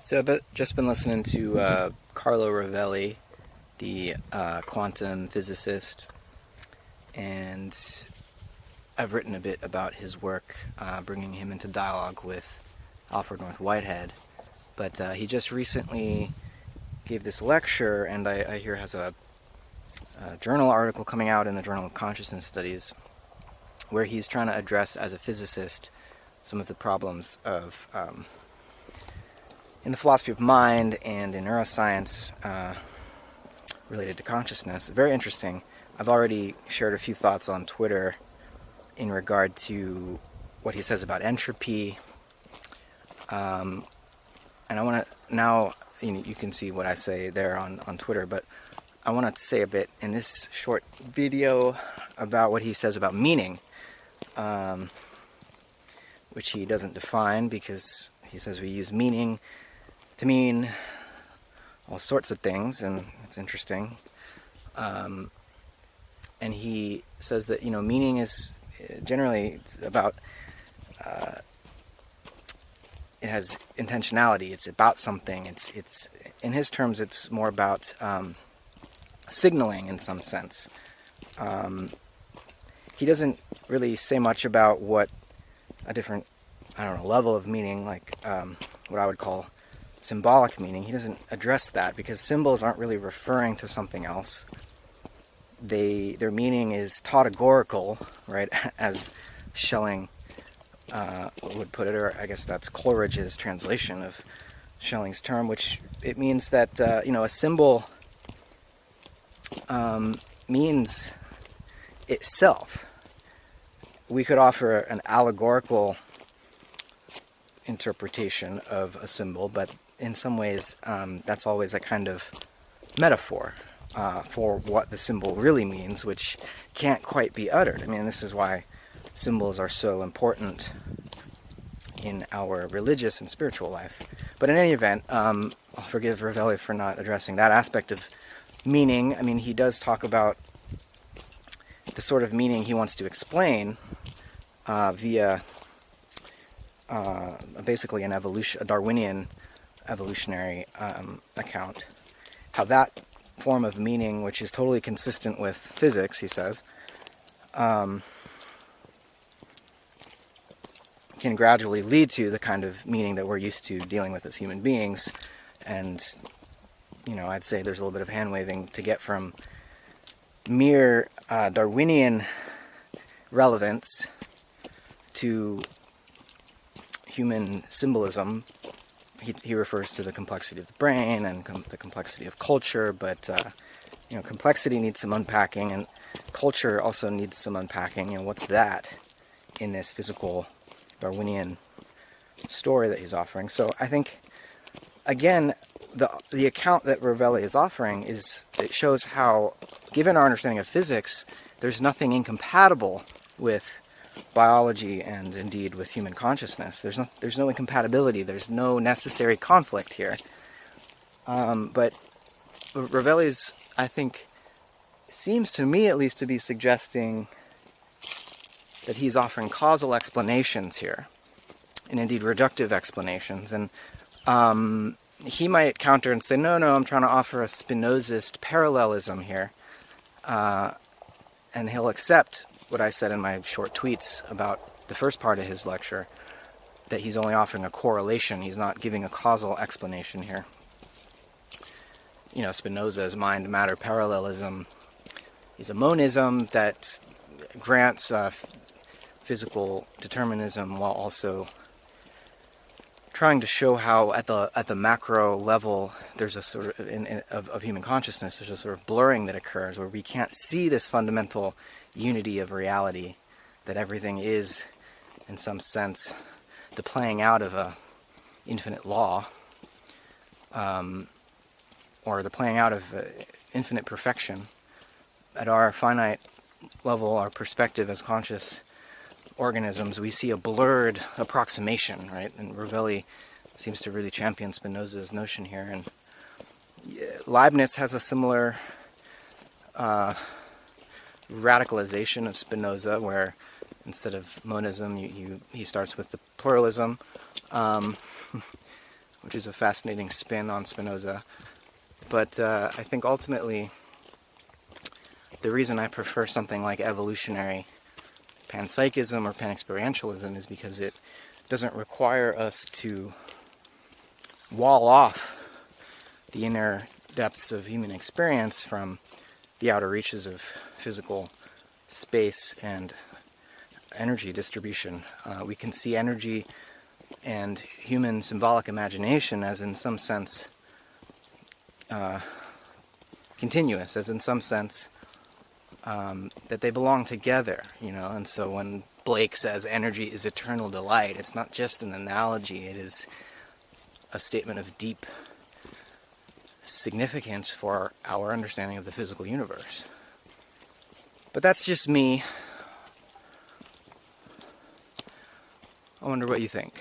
So I've just been listening to Carlo Rovelli, the quantum physicist, and I've written a bit about his work, bringing him into dialogue with Alfred North Whitehead. But he just recently gave this lecture, and I hear has a journal article coming out in the Journal of Consciousness Studies, where he's trying to address, as a physicist, some of the problems of in the philosophy of mind and in neuroscience related to consciousness. Very interesting. I've already shared a few thoughts on Twitter in regard to what he says about entropy. And I want to now, you can see what I say there on Twitter, but I want to say a bit in this short video about what he says about meaning, which he doesn't define, because he says we use meaning to mean all sorts of things, and it's interesting. And he says that, meaning is generally about, it has intentionality, it's about something, it's in his terms, it's more about signaling in some sense. He doesn't really say much about what a different, level of meaning, like what I would call symbolic meaning. He doesn't address that, because symbols aren't really referring to something else. Their meaning is tautogorical, right, as Schelling would put it, or I guess that's Coleridge's translation of Schelling's term, which it means that, a symbol means itself. We could offer an allegorical interpretation of a symbol, but in some ways that's always a kind of metaphor for what the symbol really means, which can't quite be uttered. I mean, this is why symbols are so important in our religious and spiritual life. But in any event, I'll forgive Rovelli for not addressing that aspect of meaning. I mean, he does talk about the sort of meaning he wants to explain via basically a Darwinian evolutionary account. How that form of meaning, which is totally consistent with physics, he says, can gradually lead to the kind of meaning that we're used to dealing with as human beings. And, I'd say there's a little bit of hand-waving to get from mere Darwinian relevance to human symbolism. He refers to the complexity of the brain and the complexity of culture, but complexity needs some unpacking, and culture also needs some unpacking. What's that in this physical Darwinian story that he's offering? So I think, again, the account that Rovelli is offering it shows how, given our understanding of physics, there's nothing incompatible with biology and indeed with human consciousness. There's no incompatibility. There's no necessary conflict here. But Rovelli's, I think, seems to me at least to be suggesting that he's offering causal explanations here, and indeed reductive explanations. And he might counter and say, no, I'm trying to offer a Spinozist parallelism here. And he'll accept what I said in my short tweets about the first part of his lecture, that he's only offering a correlation. He's not giving a causal explanation here. Spinoza's mind-matter parallelism is a monism that grants physical determinism while also trying to show how at the macro level there's a sort of human consciousness, there's a sort of blurring that occurs where we can't see this fundamental unity of reality, that everything is, in some sense, the playing out of a infinite law, or the playing out of infinite perfection. At our finite level, our perspective as conscious organisms, we see a blurred approximation, right? And Rovelli seems to really champion Spinoza's notion here. And Leibniz has a similar radicalization of Spinoza, where instead of monism, he starts with the pluralism, which is a fascinating spin on Spinoza. But I think ultimately the reason I prefer something like evolutionary panpsychism or panexperientialism is because it doesn't require us to wall off the inner depths of human experience from the outer reaches of physical space and energy distribution. We can see energy and human symbolic imagination as in some sense continuous, as in some sense that they belong together, you know. And so when Blake says energy is eternal delight, it's not just an analogy, it is a statement of deep significance for our understanding of the physical universe. But that's just me. I wonder what you think.